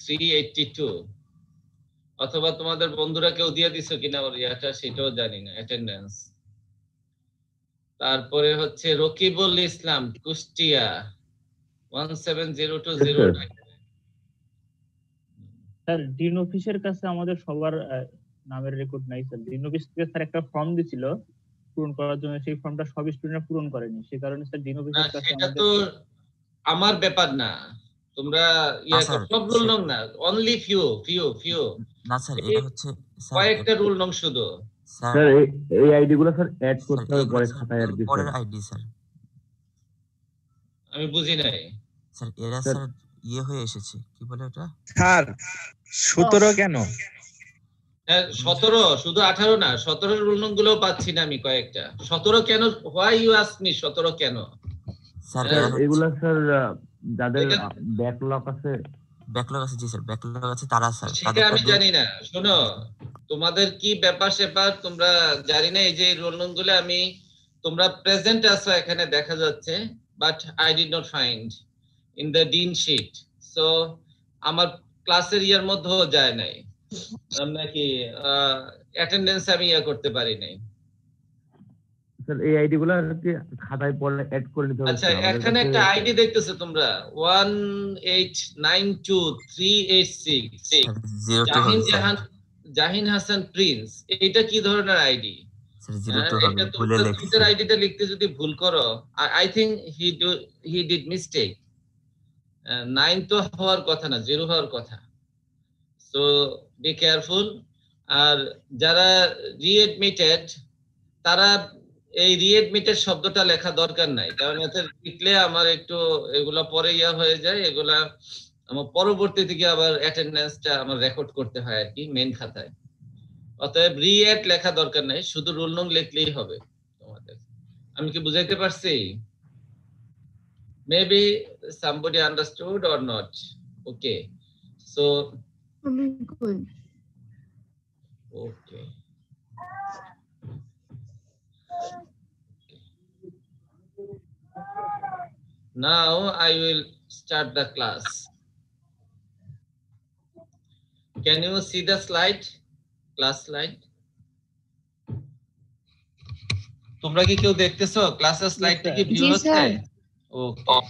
382 অথবা তোমাদের বন্ধুরা কেউ দিয়ে দিছো কিনা ওর ইয়াটা সেটাও জানি না অ্যাটেন্ডেন্স। তারপরে হচ্ছে রকিবুল ইসলাম কুষ্টিয়া 170209। স্যার ডিন অফিসের কাছে আমাদের সবার নামের রেকর্ড নাই স্যার। ডিন অফিস থেকে স্যার একটা ফর্ম দিছিল পূরণ করার জন্য, সেই ফর্মটা সব স্টুডেন্টরা পূরণ করেনি, সেই কারণে স্যার ডিন অফিসের কাছে সেটা আমাদের তো আমার ব্যাপার না, তোমরা সব রুল নং না, অনলি ফিউ না স্যার, এটা হচ্ছে কয়েকটা রুল নং শুধু। স্যার এই আইডি গুলো স্যার এড করতে হবে পরে খাতায় আর কি পরের আইডি স্যার। আমি বুঝি নাই স্যার এরা স্যার ইয়ে হয়ে এসেছে, কি বলে ওটা স্যার 17 কেন? 17 শুধু 18 না, 17 রুল নং গুলো পাচ্ছি না আমি কয়েকটা। 17 কেন? হোয়াই ইউ আস্ক মি 17 কেন? স্যার এগুলা স্যার যাদের ব্যাকলগ আছে জি স্যার ব্যাকলগ আছে তারা স্যার সেটা আমি জানি না। শোনো, তোমাদের কি ব্যাপার সেপার তোমরা জানি না। এই যে রোল নং গুলো আমি, তোমরা প্রেজেন্ট আছো এখানে দেখা যাচ্ছে, but I did not find in the dean sheet. So আমার ক্লাসের ইয়ার মধ্যেও যায় নাই, নাকি অ্যাটেন্ডেন্স আমি ইয়া করতে পারি নাই। স্যার এই আইডি গুলো কি খাতায় পরে এড করে নিতে হবে? আচ্ছা, এখানে একটা আইডি দেখতেছো তোমরা 1892386 জাহিন হাসান প্রিন্স। এটা কি ধরনের আইডি? এটা তোমরা টুইটার আইডিটা লিখতে যদি ভুল করো, I think he did mistake. 9 তো হওয়ার কথা না, 0 হওয়ার কথা। So be careful. আর যারা রিএডমিটেড, তারা এই রিএডমিটেড শব্দটা লেখা দরকার নাই, কারণ এতে লিখলে আমার একটু এগুলা পরে ইয়া হয়ে যায়। এগুলা আমার পরবর্তী থেকে আবার অ্যাটেন্ডেন্সটা আমার রেকর্ড করতে হয় আর কি মেইন খাতায়। অতএব রিএড লেখা দরকার নাই, শুধু রোল নং লিখলেই হবে তোমাদের। আমি কি বুঝাইতে পারছি? Maybe somebody understood or not? Okay, so okay. Now I will start the class. Can you see the slide? Class slide? তোমরা কি কেউ দেখতেছো ক্লাসের স্লাইডটা কি ভিউ হচ্ছে? Okay.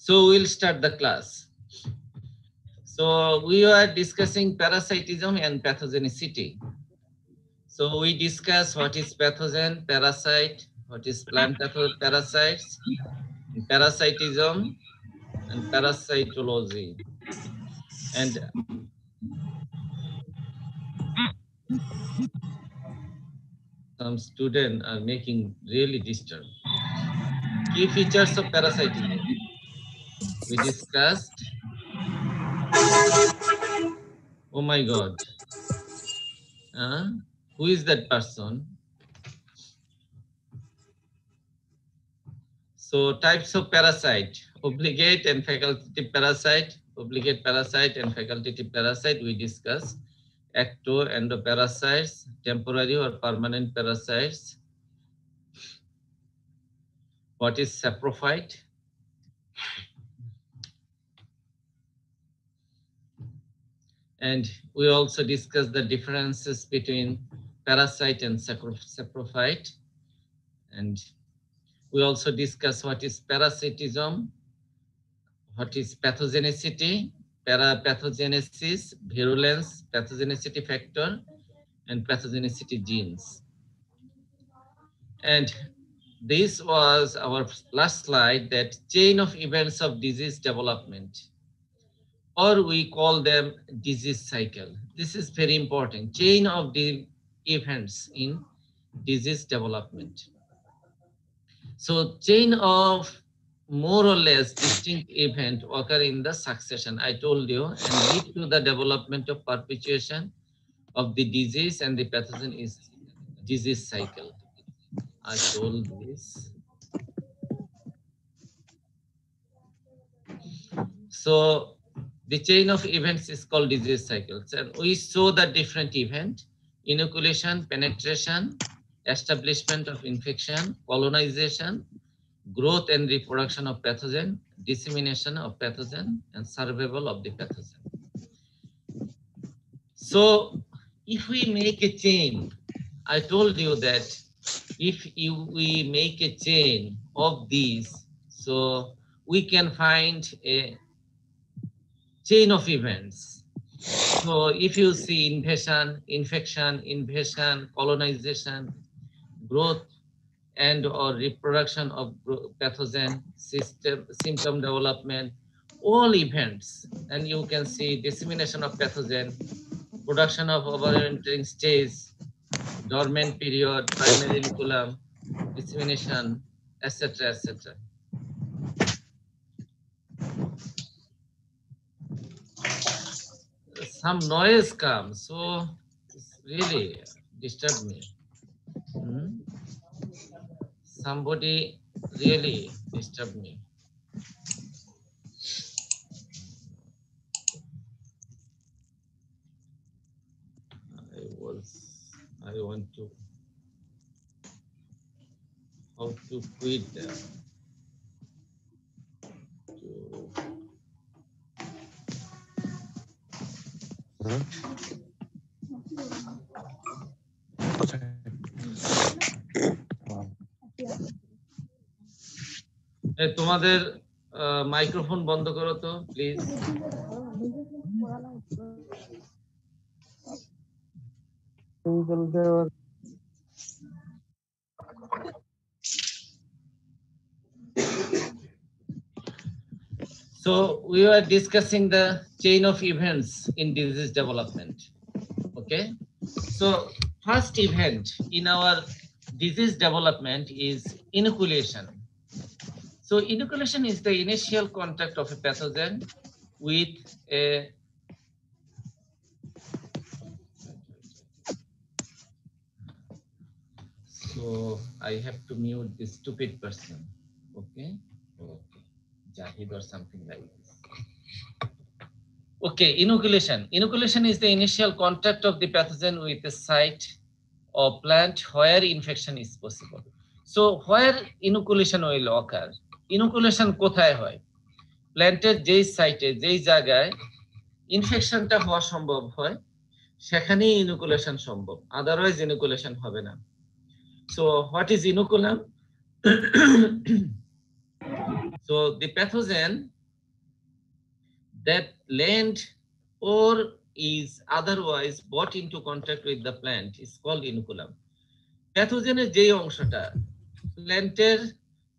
So we'll start the class. So we are discussing parasitism and pathogenicity. So we discuss what is pathogen, parasite, what is plant parasites, parasitism, and parasitology. And some students are making really disturbed. Key features of parasitism. We discussed. Oh my God. Who is that person? So types of parasite, obligate and facultative parasite, obligate parasite and facultative parasite we discussed. Ecto, endoparasites, temporary or permanent parasites. What is saprophyte? And we also discussed the differences between parasite and saprophyte. And we also discuss what is parasitism, what is pathogenicity, pathogenesis, virulence, pathogenicity factor, and pathogenicity genes. And this was our last slide, that chain of events of disease development, or we call them disease cycle. This is very important, chain of the events in disease development. So chain of more or less distinct event occur in the succession, I told you, and lead to the development of perpetuation of the disease, and the pathogen is disease cycle. I told this. So the chain of events is called disease cycles, and we saw the different event: inoculation, penetration, establishment of infection, colonization, growth and reproduction of pathogen, dissemination of pathogen, and survival of the pathogen. So if we make a chain, I told you that if we make a chain of these, so we can find a chain of events. So if you see invasion, infection, invasion, colonization, growth and or reproduction of pathogen, symptom development, all events, and you can see dissemination of pathogen, production of overwintering stage, dormant period, primary inoculum, dissemination, etc., etc. Some noise comes, so it's really disturbed me. Somebody really disturbed me. I want to, how to quit them. তোমাদের microphone বন্ধ করো তো please. So we were discussing the chain of events in disease development. Okay, so first event in our disease development is inoculation. So inoculation is the initial contact of a pathogen with a so I have to mute this stupid person. Okay, okay, Jahid or something like this. Okay, inoculation. Inoculation is the initial contact of the pathogen with a site or plant where infection is possible. So where inoculation will occur? Inoculation কোথায় হয়? প্ল্যান্টের যেই সাইটে যেই জায়গায় ইনফেকশনটা হওয়া সম্ভব হয় সেখানেই ইনোকুলেশন সম্ভব, আদারওয়াইজ ইনোকুলেশন হবে না। So what is inoculum? So the pathogen that land or is otherwise brought into contact with the plant is called inoculum. প্যাথোজেনের যেই অংশটা প্ল্যান্টের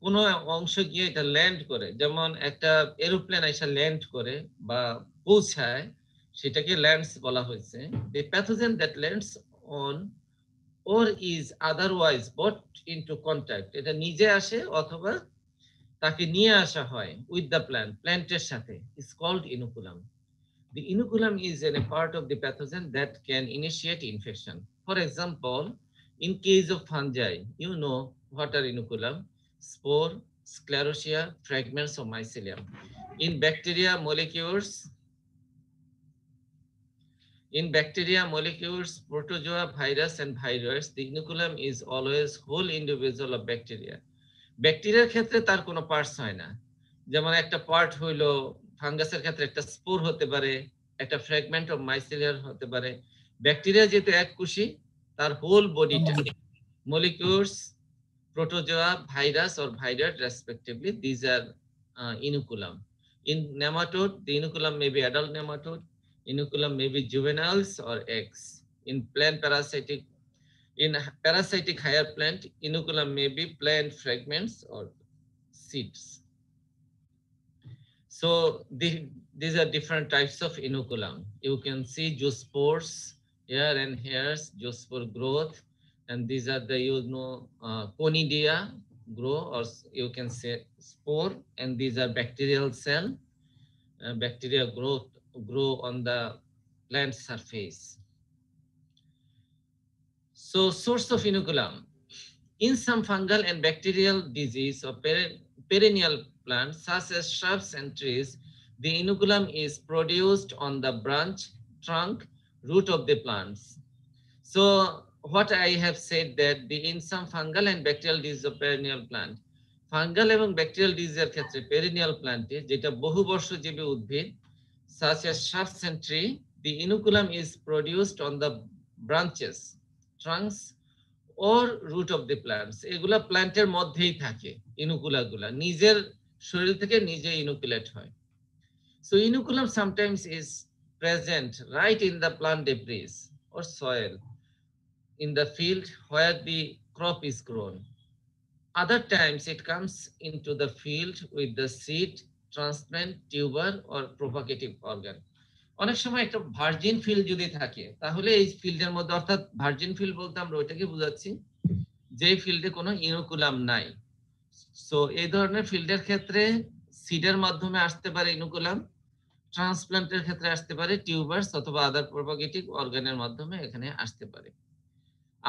কোন অংশ গিয়ে এটা ল্যান্ড করে, যেমন একটা এরোপ্লেন এসে ল্যান্ড করে বা পৌঁছায়, সেটাকে ল্যান্ডস বলা হয়েছে। The pathogen that lands on or is otherwise brought into contact, এটা নিজে আসে অথবা তাকে নিয়ে আসা হয় with the plant, প্ল্যান্টের সাথে, is called inoculum. The inoculum is a part of the pathogen that can initiate infection. For example, in case of fungi, you know what are inoculum? Spore, sclerotia, fragments of mycelium. In bacteria molecules, protozoa, virus and virus, the inoculum is always whole individual of bacteria. ব্যাকটেরিয়ার ক্ষেত্রে তার কোনো parts হয় না, যেমন একটা part হইলো ফাঙ্গাসের ক্ষেত্রে একটা স্পোর হতে পারে, একটা ফ্র্যাগমেন্ট অফ মাইসেলিয়ার হতে পারে। ব্যাকটেরিয়া যেহেতু এক কোষী, তার হোল বডিটা, molecules, protozoa, virus or virus respectively, these are inoculum. In nematode, the inoculum may be adult nematode, inoculum may be juveniles or eggs. In plant parasitic, in parasitic higher plant, inoculum may be plant fragments or seeds. So these are different types of inoculum. You can see zoospores here and here, zoospore growth, and these are the conidia grow, or you can say spore, and these are bacterial cell. Bacteria grow on the plant surface. So source of inoculum. In some fungal and bacterial disease or perennial plants such as shrubs and trees, the inoculum is produced on the branch, trunk, root of the plants. So what I have said that in some fungal and bacterial disease of perennial plant, fungal এবং bacterial ডিজিজের ক্ষেত্রে perineal প্ল্যান্টে, যেটা বহুবর্ষজীবী উদ্ভিদ such as shrubs and tree, the inoculum is produced on the branches, trunks or root of the plants. এগুলা প্ল্যান্টের মধ্যেই থাকে, ইনুকুলা গুলা নিজের শরীর থেকে নিজে ইনুকুলেট হয়। So inoculum sometimes is present right in the plant debris or soil in the field where the crop is grown. Other times it comes into the field with the seed, transplant, tuber or propagative organ. অনেক সময় একটা virgin field যদি থাকে, তাহলে এই ফিল্ডের মধ্যে, অর্থাৎ ভার্জিন ফিল্ড বলতে আমরা ওইটাকে বোঝাচ্ছি যে ফিল্ডে কোনো ইনোকুলাম নাই। সো এই ধরনের ফিল্ডের ক্ষেত্রে সিডের মাধ্যমে আসতে পারে ইনোকুলাম, ট্রান্সপ্লান্টের ক্ষেত্রে আসতে পারে টিউবার্স অথবা আদার প্রপাগেটিভ অর্গানের মাধ্যমে এখানে আসতে পারে।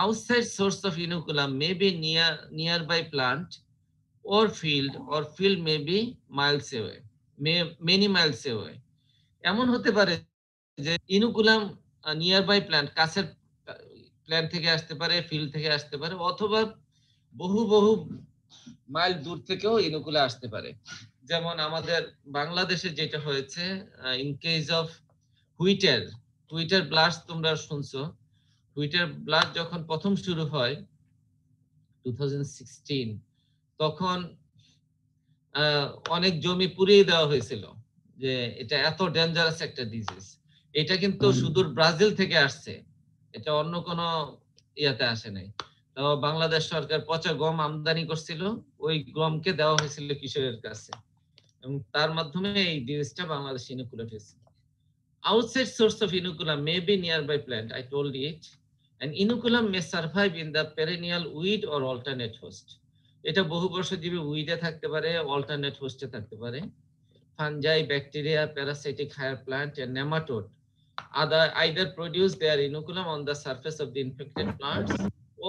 Outside source of inoculum may be nearby plant or field may be miles away, many miles away. এমন হতে পারে যে ইনোকুলাম নিয়ারবাই প্ল্যান্ট, কাছের প্ল্যান্ট থেকে আসতে পারে, ফিল্ড থেকে আসতে পারে, অথবা বহু মাইল দূর থেকেও ইনোকুলা আসতে পারে। যেমন আমাদের বাংলাদেশে যেটা হয়েছে, ইন কেস অফ হুইটের ব্লাস্ট, তোমরা শুনছো, হুইটের ব্লাস্ট যখন প্রথম শুরু হয় 2016, তখন অনেক জমি পুড়িয়ে দেওয়া হয়েছিল যে এটা এত ডেঞ্জারাস একটা ডিজিজ। এটা কিন্তু সুদূর ব্রাজিল থেকে আসছে, এটা অন্য কোনো ইয়াতে আসে নাই। তো বাংলাদেশ সরকার পচা গম আমদানি করছিল, ওই গমকে দেওয়া হয়েছিল কৃষকের কাছে, এবং তার মাধ্যমে এই ডিজিজটা বাংলাদেশে ইনোকুলেট হয়েছে। Outside source of inoculum may be nearby plant, I told it. An inoculum may survive in the perennial weed or alternate host. এটা বহুবর্ষজীবী উইডে থাকতে পারে, অল্টারনেট হোস্টে থাকতে পারে। Fungi, bacteria, parasitic higher plant and nematode either produce their inoculum on the surface of the infected plants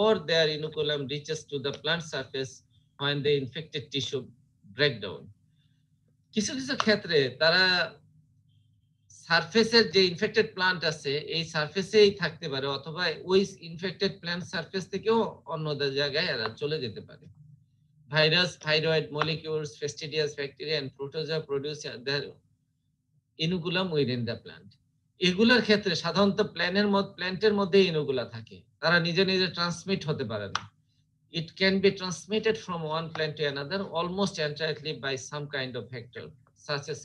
or their inoculum reaches to the plant surface when the infected tissue break down. কিছু কিছু ক্ষেত্রে তারা সারফেসের যে infected plant আছে এই সারফেসেই থাকতে পারে, অথবা ওই ইনফেক্টেড প্লান্ট সারফেস থেকেও অন্য জায়গায় এরা চলে যেতে পারে। Virus, thyroid molecules, fastidious bacteria and protozoa produce their inoculum within the plant. এগুলোর ক্ষেত্রে সাধারণত প্ল্যান্টের মধ্যে ইনোকুলা থাকে, তারা নিজে নিজে ট্রান্সমিট হতে পারে না। It can be transmitted from one plant to another almost entirely by some kind of vector such as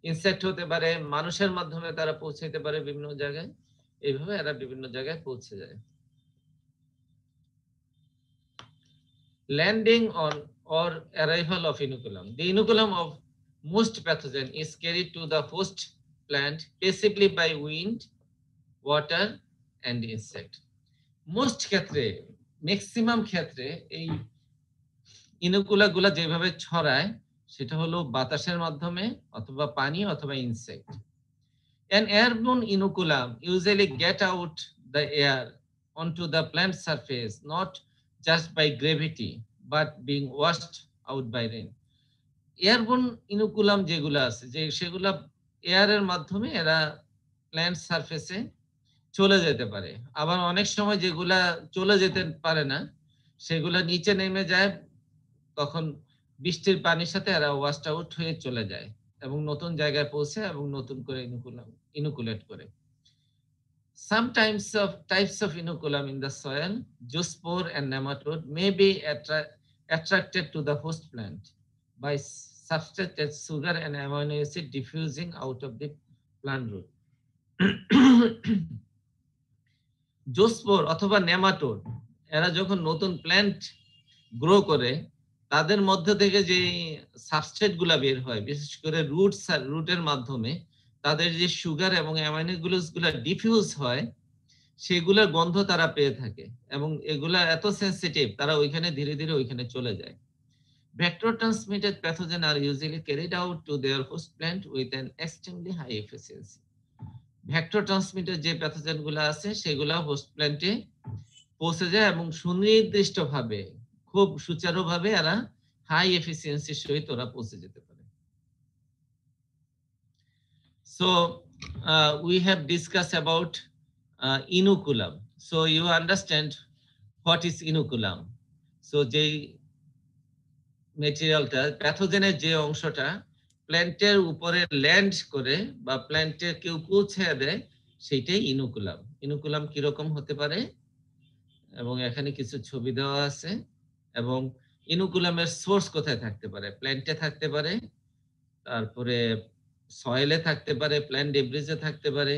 insect হতে পারে, মানুষের মাধ্যমে তারা পৌঁছাইতে পারে বিভিন্ন জায়গায়, এইভাবে এরা বিভিন্ন জায়গায় পৌঁছে যায়। Landing on or arrival of inoculum. The inoculum of most pathogen is carried to the host plant passively by wind, water and insect. Most ক্ষেত্রে, ম্যাক্সিমাম ক্ষেত্রে এই ইনোকুলা গুলা যেভাবে ছড়ায় সেটা হলো বাতাসের মাধ্যমে অথবা পানি অথবা insect. An airborne inoculum usually get out the air onto the plant surface not just by gravity but being washed out by rain. Airborne inoculum যেগুলো আছে, যে সেগুলা এয়ারের মাধ্যমে এরা প্ল্যান্ট সারফেসে চলে যেতে পারে। আবার অনেক সময় যেগুলা চলে যেতে পারে না সেগুলা নিচে নেমে যায়, তখন বৃষ্টির পানির সাথে এরা ওয়াশড আউট হয়ে চলে যায় এবং নতুন জায়গায় পৌঁছে এবং নতুন করে ইনোকুলেট করে। Some types of inoculum in the soil, zoospore and nematode, may be attracted to the host plant by substrate as sugar and amino acid diffusing out of the plant root. জোস্পোর অথবা nematode এরা যখন নতুন plant grow করে, তাদের মধ্য থেকে যে substrate গুলা বের হয়, বিশেষ করে রুটের মাধ্যমে তাদের যে সুগার এবং অ্যামাইনো গুলা ডিফিউজ হয়, সেগুলোর গন্ধ তারা পেয়ে থাকে এবং এগুলা এত সেনসিটিভ, তারা ওইখানে ধীরে ধীরে ওইখানে চলে যায়। Vector transmitted pathogen are usually carried out to their host plant with an extremely high efficiency. Vector transmitter যে প্যাথোজেন গুলো আছে সেগুলা হোস্ট প্ল্যান্টে পৌঁছে যায় এবং সুনির্দিষ্টভাবে, খুব সুচারুভাবে এরা হাই এফিসিয়েন্সির সহিত ওরা পৌঁছে যেতে পারে। So we have discussed about inoculum. So you understand what is inoculum. So মেটেরিয়ালটা প্যাথোজেনের যে অংশটা প্ল্যান্টের উপরে ল্যান্ড করে বা প্ল্যান্টের কেউ পৌঁছে দেয় সেইটাই ইনোকুলাম। ইনোকুলাম কিরকম হতে পারে এবং এখানে কিছু ছবি দেওয়া আছে। এবং ইনোকুলামের সোর্স কোথায় থাকতে পারে? প্ল্যান্টে থাকতে পারে, তারপরে সয়েলে থাকতে পারে, প্ল্যান্ট ডেব্রিজে থাকতে পারে,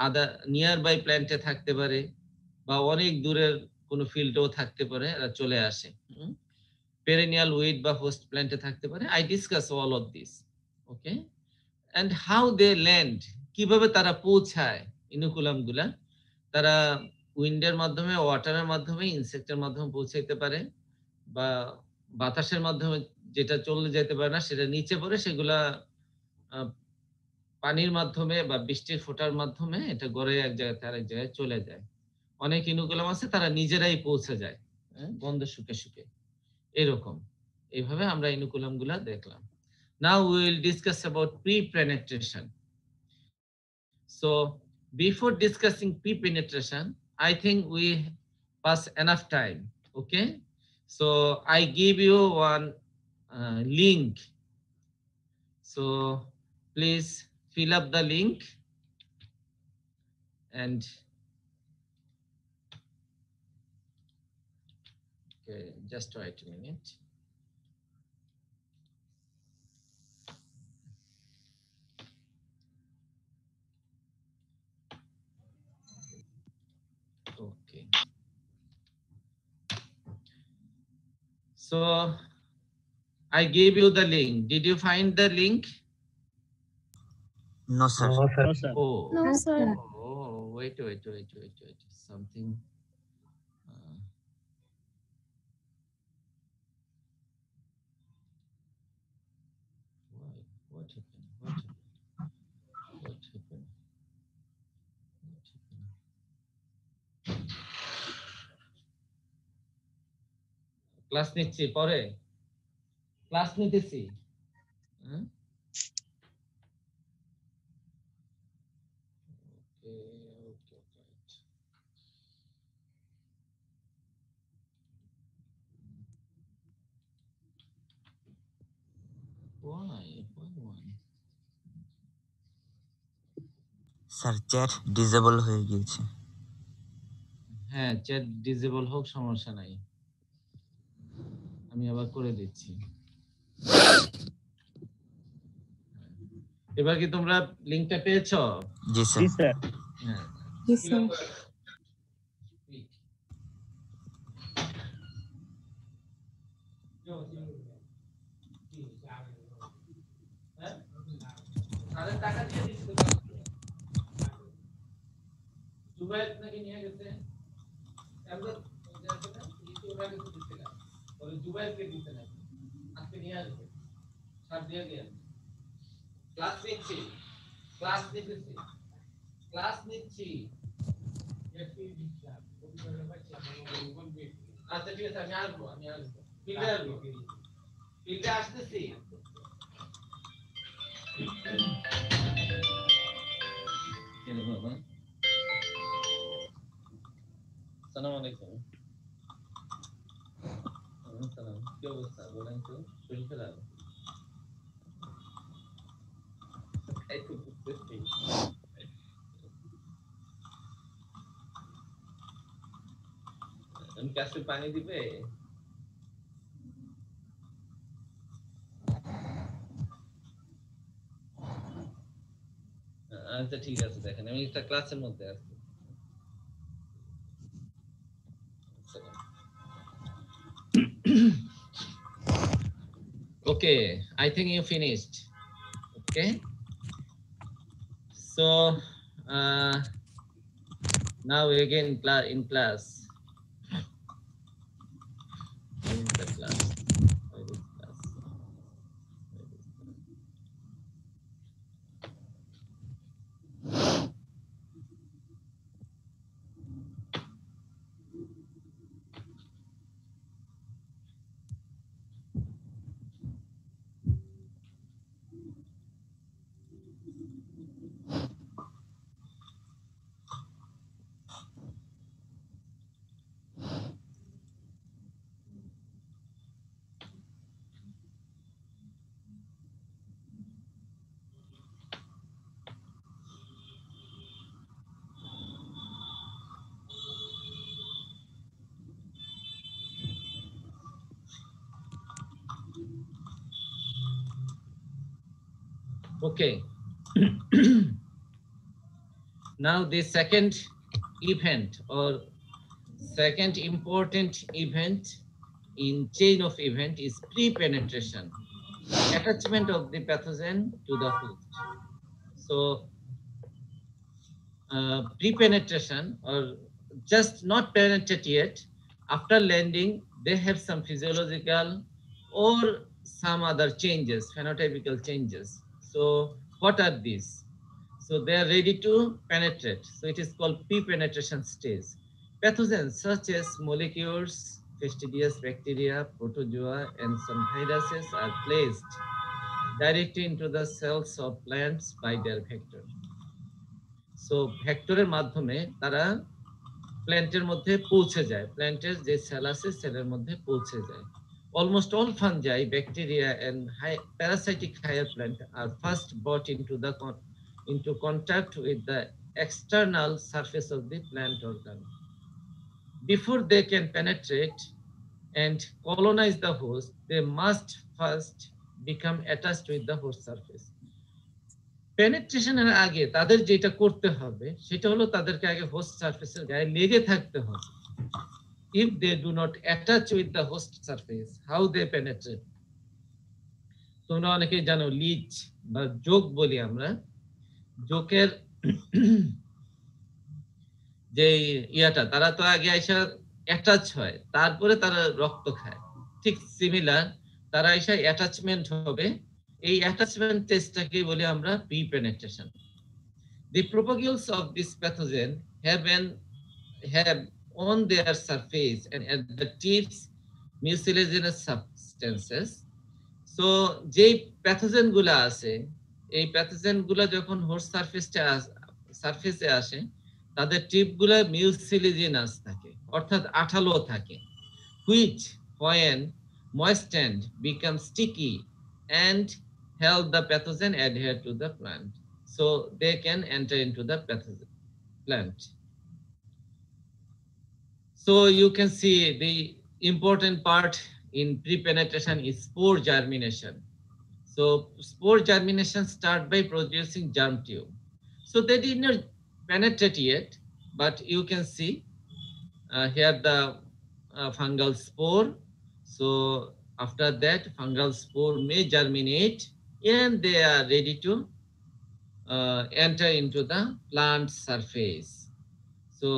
আদার নিয়ার বাই প্ল্যান্টে থাকতে পারে, বা অনেক দূরের কোনো ফিল্ডেও থাকতে পারে, এরা চলে আসে। পেরেনিয়াল উইড বা হোস্ট প্ল্যান্টে থাকতে পারে। I discuss all of this, okay. And how they land, কিভাবে তারা পৌঁছায় ইনোকুলাম গুলা? তারা উইন্ডের মাধ্যমে, ওয়াটারের মাধ্যমে, ইনসেক্টের মাধ্যমে পৌঁছাইতে পারে, বা বাতাসের মাধ্যমে যেটা চলে যেতে পারে না সেটা নিচে পড়ে, সেগুলা পানির মাধ্যমে বা বৃষ্টির ফোঁটার মাধ্যমে এটা গড়ে এক জায়গা থেকে আরেক জায়গায় চলে যায়। অনেক ইনোকুলাম আছে তারা নিজেরাই পৌঁছে যায়, গন্ধে শুকে শুকে, এরকম। এইভাবে আমরা ইনোকুলাম গুলা দেখলাম। Now we will discuss about pre-penetration. So before discussing pre-penetration, I think we pass enough time. Okay. So I give you one link. So please fill up the link and okay, just wait a minute. Okay. So I gave you the link. Did you find the link? No, sir. No, sir. Oh. No, sir. Oh, wait. Something. Why? What happened? Class নিচ্ছি, পরে class নিতেছি। Why? Sir chat disable হয়ে গিয়েছে। হ্যাঁ, chat disable হোক, সমস্যা নাই, আমি আবার করে দিচ্ছি। এবার কি তোমরা লিংকটা পেয়েছো? জি স্যার। জি স্যার। হ্যাঁ। Yes, sir. টাকা দিয়ে দিচ্ছি তো, জুবাইর নাকি নিয়ে গেছে, জুবাইরকে দিতে নাকি আজকে নিয়ে আসবে, সার দিয়ে দিয়ে ক্লাস নিচ্ছি। আচ্ছা ঠিক আছে, আমি আসবো ফিল্ডে আসতেছি। আসসালামু আলাইকুম। কি অবস্থা বলেন তো? শরীর খারাপ? কাছে পানি দিবে? আচ্ছা ঠিক আছে, দেখেন আমি একটা ক্লাসের মধ্যে আছি। Okay, I think you finished. Okay, so now again in class. Where is the class? Okay. Now the second event or second important event in chain of event is pre-penetration, attachment of the pathogen to the host. So pre-penetration or just not penetrate yet, after landing they have some physiological or some other changes, phenotypical changes. So what are these? So they are ready to penetrate. So it is called pre-penetration stage. Pathogens such as molecules, fastidious bacteria, protozoa, and some viruses are placed directly into the cells of plants by their vector. So ভেক্টরের মাধ্যমে তারা প্ল্যান্টের মধ্যে পৌঁছে যায়, প্ল্যান্টের যে sell আছে সেলের মধ্যে পৌঁছে যায়। Almost all fungi, bacteria, and parasitic higher plant are first brought into contact with the external surface of the plant organ. Before they can penetrate and colonize the host, they must first become attached with the host surface. পেনিট্রেশনের আগে তাদের যেটা করতে হবে সেটা হলো তাদেরকে আগে host সারফেসের গায়ে লেগে থাকতে হবে। If they do not attach with the host surface, how they penetrate? তোমরা অনেকেই জানো লিচ বা জোক বলি আমরা, জোকের যে ইয়াটা তারা তো আগে এসে অ্যাটাচ হয়, তারপরে তারা রক্ত খায়। ঠিক সিমিলার তারা এসে অ্যাটাচমেন্ট হবে, এই অ্যাটাচমেন্ট টেস্টটাকে বলি আমরা pre-penetration. The propagules of this pathogen have on their surface and at the tips mucilaginous substances. So যেই প্যাথোজেন গুলা আছে, এই প্যাথোজেন গুলা যখন হোস্ট সারফেসে আসে তাদের টিপ গুলা মিউসিলিজিনাস থাকে, অর্থাৎ আঠালো থাকে, which when moistened become sticky and help the pathogen adhere to the plant, so they can enter into the pathogen plant. So you can see the important part in pre-penetration is spore germination. So spore germination start by producing germ tube. So they did not penetrate yet, but you can see here the fungal spore. So after that fungal spore may germinate and they are ready to enter into the plant surface. So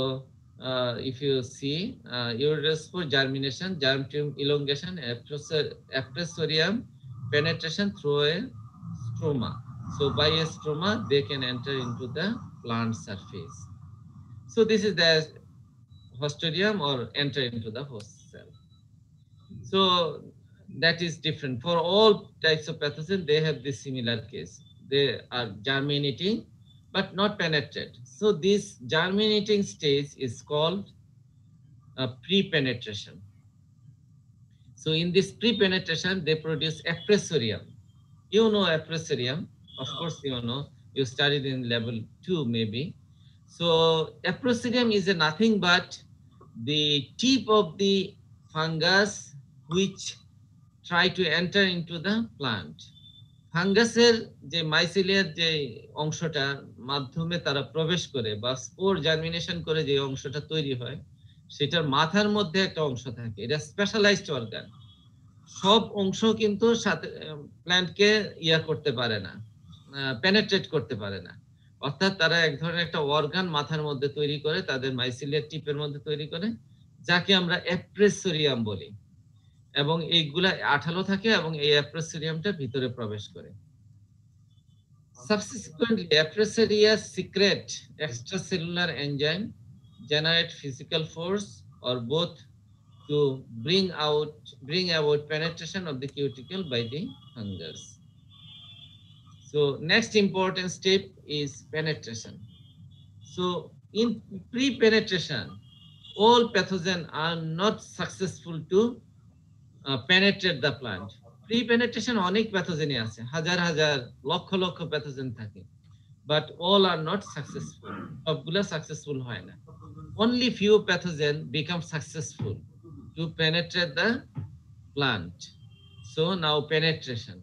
if you see ureospore germination, germ tube elongation, appressorium penetration through a stroma. So by a stroma they can enter into the plant surface. So this is the hostoidium or enter into the host cell. So that is different for all types of pathogen. They have this similar case. They are germinating but not penetrate. So this germinating stage is called pre-penetration. So in this pre-penetration they produce appressorium. You know appressorium, of course you know, you studied in level 2 maybe. So appressorium is nothing but the tip of the fungus which try to enter into the plant. ফাঙ্গাসের যে মাইসিলিয়ার যে অংশটা মাধ্যমে তারা প্রবেশ করে বা spore germination করে যে অংশটা তৈরি হয় সেটার মাথার মধ্যে একটা অংশ থাকে, এটা স্পেশালাইজড অর্গান। সব অংশ কিন্তু সাথে প্ল্যান্টকে ইয়া করতে পারে না, পেনেট্রেট করতে পারে না, অর্থাৎ তারা এক ধরনের একটা অর্গান মাথার মধ্যে তৈরি করে, তাদের মাইসিলিয়ার টিপের মধ্যে তৈরি করে, যাকে আমরা অ্যাপ্রেসোরিয়াম বলি, এবং এইগুলা আঠালো থাকে এবং এই অ্যাপ্রেসোরিয়ামটা ভিতরে প্রবেশ করে। Subsequently, Appressoria secrete extracellular enzyme, generate physical force, or both to bring about penetration of the cuticle by the fungus. So next important step is penetration. So in pre-penetration, all pathogens are not successful to penetrate the plant. Pre-penetration অনেক প্যাথোজেনই আছে, হাজার হাজার lakh lakh pathogen থাকে, but all are not successful. সবগুলো successful হয় না। Only few pathogen become successful to penetrate the plant. So now penetration.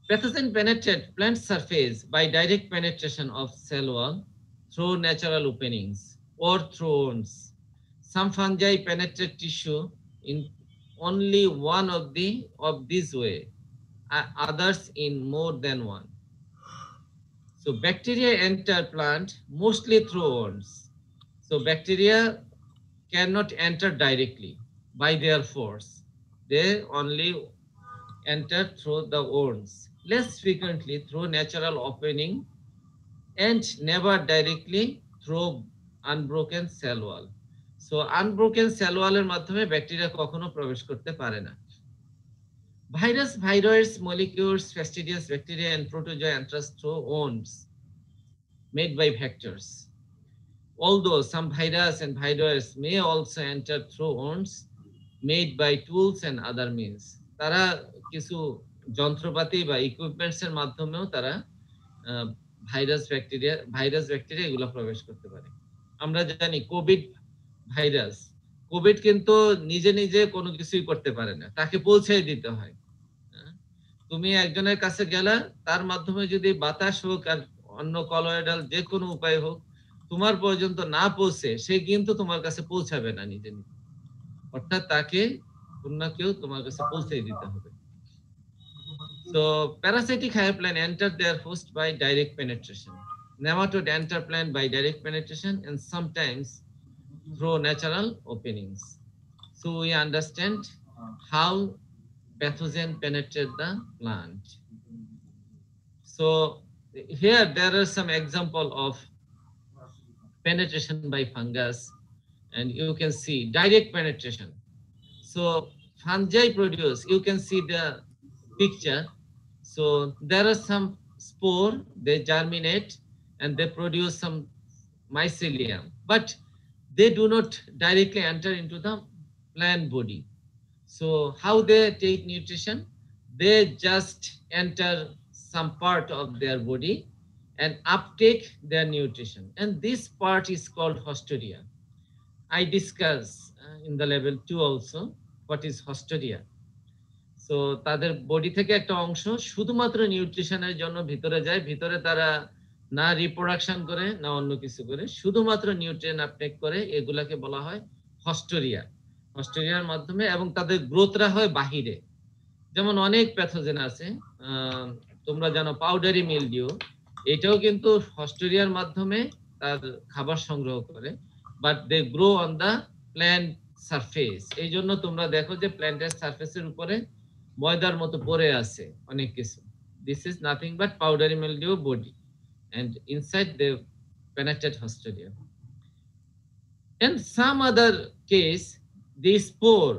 Pathogen penetrate plant surface by direct penetration of cell wall through natural openings or through wounds. Some fungi penetrate tissue in only one of these way, others in more than one. So bacteria enter plant mostly through wounds. So bacteria cannot enter directly by their force. They only enter through the wounds, less frequently through natural opening, and never directly through unbroken cell wall. So unbroken cell wall এর মাধ্যমে bacteria কখনো প্রবেশ করতে পারে না। Virus, viroids, molecules, fastidious bacteria, and protozoa enter through wounds made by vectors. Although some virus and viroids may also enter through wounds made by tools and other means. তারা কিছু যন্ত্রপাতি বা ইকুইপমেন্টস এর মাধ্যমেও তারা ভাইরাস ব্যাকটেরিয়া এগুলো প্রবেশ করতে পারে। আমরা জানি কোভিড ভাইরাস, কোভিড কিন্তু নিজে নিজে কোনো কিছুই করতে পারে না, তাকে পৌঁছে দিতে হয়। তুমি একজনের কাছে গেলা, তার মাধ্যমে যদি বাতাস হোক আর অন্য কলোয়েডাল যে কোনো উপায় হোক তোমার পর্যন্ত না পৌঁছে, সে কিন্তু তোমার কাছে পৌঁছাবে না নিজে নিজে, অর্থাৎ তাকে অন্য কেউ তোমার কাছে পৌঁছে দিতে হবে। So parasitic hyoplan enter their host by direct penetration. Nematode enter plant by direct penetration and sometimes through natural openings. So we understand how pathogen penetrate the plant. So here there are some example of penetration by fungus, and you can see direct penetration. So fungi produce, you can see the picture. So there are some spore, they germinate and they produce some mycelium, but they do not directly enter into the plant body. So how they take nutrition? They just enter some part of their body and uptake their nutrition. And this part is called hostoria. I discuss in the level 2 also what is hostoria. So তাদের body থেকে একটা অংশ শুধুমাত্র নিউট্রিশনের জন্য ভিতরে যায়, ভিতরে তারা না রিপ্রোডাকশন করে না অন্য কিছু করে, শুধুমাত্র নিউট্রিয়েন্ট আপটেক করে, এগুলাকে বলা হয় হস্টোরিয়া। হস্টোরিয়ার মাধ্যমে, এবং তাদের গ্রোথরা হয় বাহিরে। যেমন অনেক প্যাথোজেন আছে, তোমরা জানো পাউডারি মিলডিউ, এটাও কিন্তু হস্টোরিয়ার মাধ্যমে তার খাবার সংগ্রহ করে, but they grow on the plant surface. এই জন্য তোমরা দেখো যে প্ল্যান্টের সারফেসের উপরে ময়দার মতো পড়ে আছে অনেক কিছু। This is nothing but powdery mildew body, and inside they penetrate hostoria. In some other case, the spore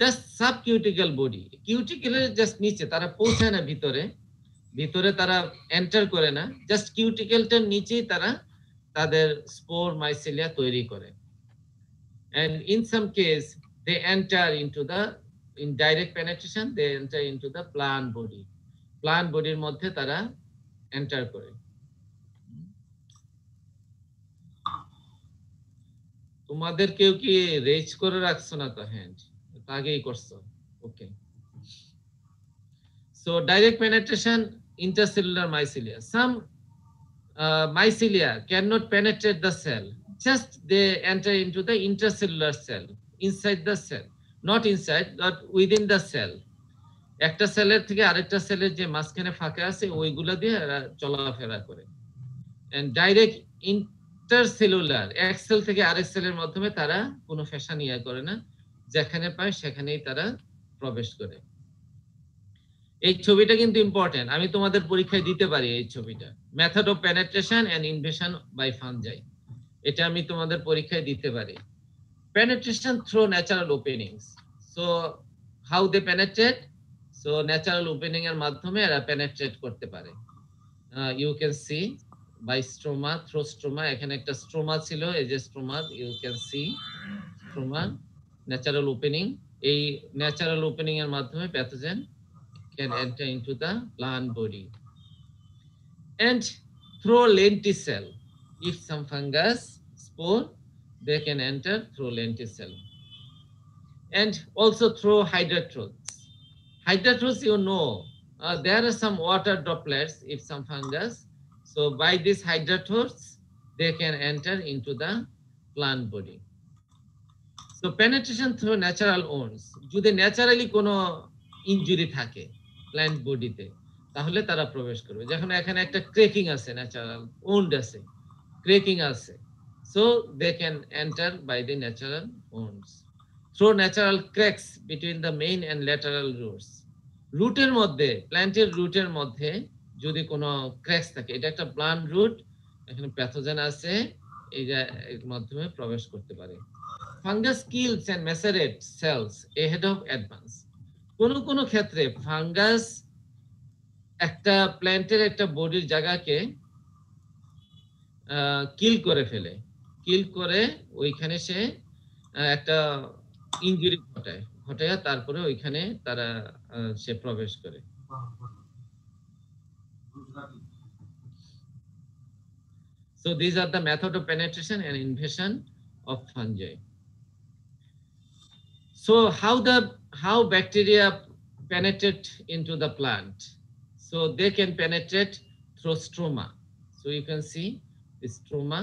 just subcuticle body, cuticle just নিচে, তারা পৌঁছায় না ভিতরে, ভিতরে তারা এন্টার করে না, জাস্ট কিউটিকেলটার নিচেই তারা তাদের স্পোর মাইসেলিয়া তৈরি করে। And in some case they enter into the, in direct penetration they enter into the plant body, plant body এর মধ্যে তারা এন্টার করে। তোমাদের কেউ কি রেজ করে রাখছো না তো হ্যান্ড? আগেই করছো, ওকে। So direct penetration, intercellular mycelia. Some mycelia cannot penetrate the cell, just they enter into the intercellular cell, inside the cell, not inside, but within the cell. একটা সেলের থেকে আরেকটা সেলের যে মাঝখানে ফাঁকা আছে ওইগুলা দিয়ে এরা চলাফেরা করে। And direct intercellular, এক সেল থেকে আরেক সেলের মাধ্যমে তারা কোনো ফ্যাশন ইয়া করে না, যেখানে পায় সেখানেই তারা প্রবেশ করে। এই ছবিটা কিন্তু ইম্পর্টেন্ট, আমি তোমাদের পরীক্ষায় দিতে পারি এই ছবিটা, method of penetration and invasion by fungi, এটা আমি তোমাদের পরীক্ষায় দিতে পারি। Penetration through natural openings. So how they penetrate? So natural opening এর মাধ্যমে এরা পেনেট্রেট করতে পারে। You can see by stroma, through stroma, এখানে একটা স্ট্রোমা ছিল, এই যে stroma, you can see stroma, natural opening. এই ন্যাচারাল ওপেনিং এর মাধ্যমে pathogen can enter into the plant body. And through lenticell, if some fungus spore, they can enter through lenticell. And also through hydrotrophs. Hydrotrophs, you know, there are some water droplets, if some fungus. So by these hydrophores, they can enter into the plant body. So penetration through natural wounds. যদি naturally কোনো injury থাকে plant বডিতে, তাহলে তারা প্রবেশ করবে। যখন এখানে একটা ক্রেকিং আছে, ন্যাচারাল wound আছে, ক্রেকিং আছে, so they can enter by the natural wounds through natural cracks between the main and lateral roots. রুটের মধ্যে, প্ল্যান্টের রুটের মধ্যে যদি কোনো ক্র্যাকস থাকে, এটা একটা প্লান্ট রুট, এখানে প্যাথোজেন আছে, এর মাধ্যমে প্রবেশ করতে পারে। Fungus kills and macerate cells ahead of advance. কোন ক্ষেত্রে ফাঙ্গাস একটা প্ল্যান্টের একটা বডির জায়গাকে কিল করে ফেলে, কিল করে ওইখানে সে একটা ইনজুরি ঘটায় তারপরে ওইখানে তারা সে প্রবেশ করে। So these are the method of penetration and invasion of fungi. So how bacteria penetrate into the plant? So they can penetrate through stroma. So you can see the stroma.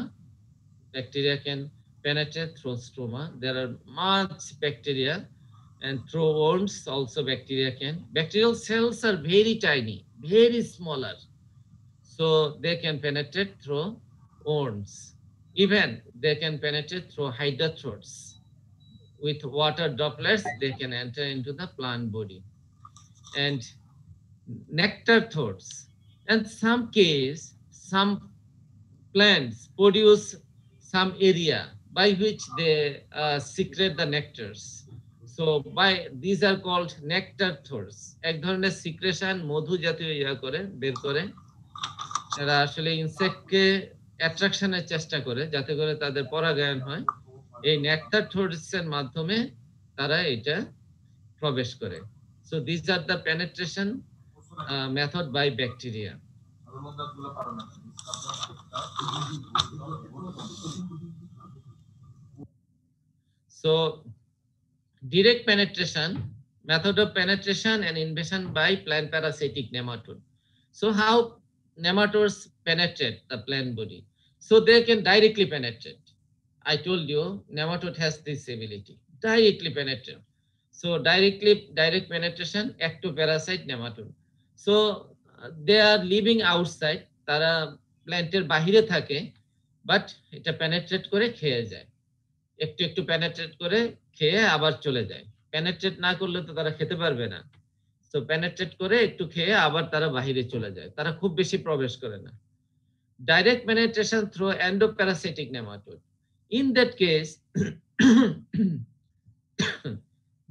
Bacteria can penetrate through stroma. There are much bacteria, and through wounds also bacteria can. Bacterial cells are very tiny, very smaller. So they can penetrate through wounds. Even they can penetrate through hydrophores. With water droplets, they can enter into the plant body. And nectar throats. In some case, some plants produce some area by which they secrete the nectars. So these are called nectar throats. এক ধরনের secretion, মধু জাতীয় বের করে, তারা আসলে ইনসেক্টকে অ্যাট্রাকশনের চেষ্টা করে যাতে করে তাদের পরাগায়ন হয়। এই নেক্টার থ্রোটস এর মাধ্যমে তারা এটা প্রবেশ করে। So these are the penetration method by bacteria. So direct penetration, method of penetration and invasion by plant parasitic nematode. So how nematodes penetrate the plant body? So they can directly penetrate. I told you nematode has this ability, directly penetrate. So direct penetration, ectoparasite nematode. So they are living outside, তারা প্ল্যান্টের বাহিরে থাকে, but এটা penetrate করে খেয়ে যায়, একটু penetrate করে খেয়ে আবার চলে যায়। পেনেট্রেট না করলে তো তারা খেতে পারবে না। তো পেনেট্রেট করে একটু খেয়ে আবার তারা বাহিরে চলে যায়, তারা খুব বেশি প্রবেশ করে না। Direct penetration through endoparasitic nematode, in that case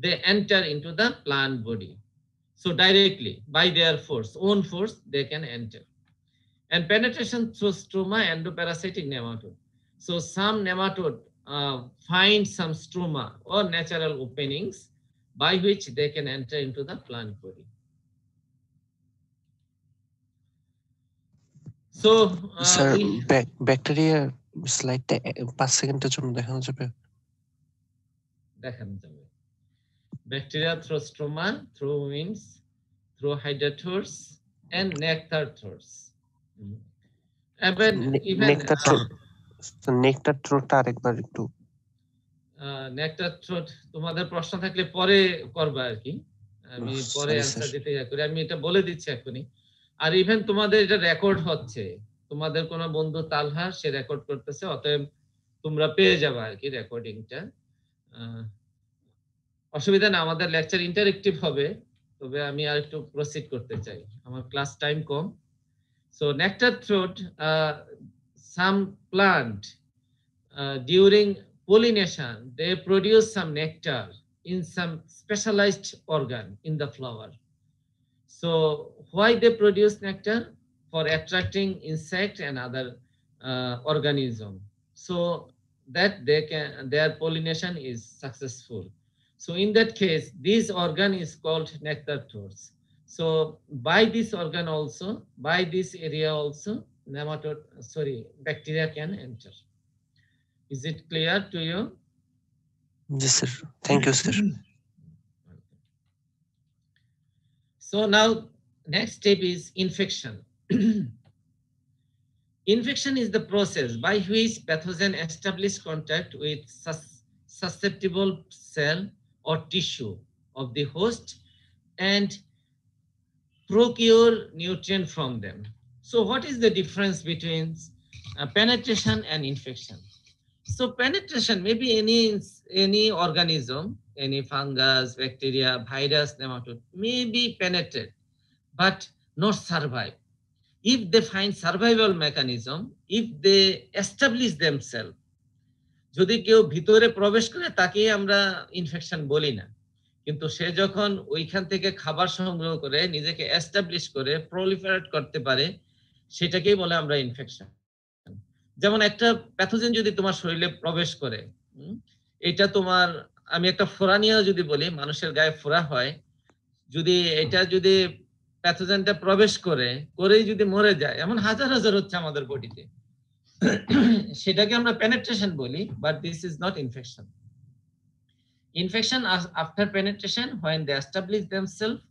they enter into the plant body. So directly by their own force they can enter. And penetration through stroma, endoparasitic nematode. So some nematode find some stroma or natural openings by which they can enter into the plant body. So sir, bacteria slide 5 সেকেন্ডের জন্য দেখানো যাবে? Bacteria through stroma, through wings, through hydrophores and nectar throats. Nectar throat আরেকবার একটু। Nectar throat তোমাদের প্রশ্ন থাকলে পরে করবা আর কি, আমি পরে অ্যানসার দিতে করি, আমি এটা বলে দিচ্ছি এখনই। আর ইভেন তোমাদের এটা রেকর্ড হচ্ছে, তোমাদের কোন বন্ধু তালহা সে রেকর্ড করতেছে, অতএব তোমরা পেয়ে যাবে আর কি রেকর্ডিংটা। অসুবিধা না, আমাদের লেকচার ইন্টারেক্টিভ হবে, তবে আমি আর একটু প্রসিড করতে চাই, আমার ক্লাস টাইম কম। So nectar throat, some plant during pollination they produce some nectar in some specialized organ in the flower. So why they produce nectar? For attracting insect and other organism, so that their pollination is successful. So in that case this organ is called nectar throats. So by this organ also, by this area also, bacteria can enter. Is it clear to you? Yes sir, thank you sir. So now Next step is infection. Infection is the process by which pathogen establish contact with susceptible cell or tissue of the host and procure nutrient from them. So what is the difference between penetration and infection? So penetration, maybe any organism, any fungus, bacteria, virus, nematode may be penetrate but not survive. If they find survival mechanism, if they establish themselves, যদি কেউ ভিতরে প্রবেশ করে তাকেই আমরা infection বলি না, কিন্তু সে যখন ওইখান থেকে খাবার সংগ্রহ করে নিজেকে এস্টাবলিশ করে প্রলিফারেট করতে পারে, সেটাকেই বলে আমরা ইনফেকশন। যেমন একটা প্যাথোজেন যদি তোমার শরীরে প্রবেশ করে, এটা তোমার, আমি একটা ফোড়া নিয়ে যদি বলি, মানুষের গায়ে ফোড়া হয়, যদি এটা যদি প্যাথোজেনটা প্রবেশ করেই যদি মরে যায়, এমন হাজার হাজার হচ্ছে আমাদের বডিতে, সেটাকে আমরা পেনেট্রেশন বলি, but this is not infection. Infection after penetration, when they establish themselves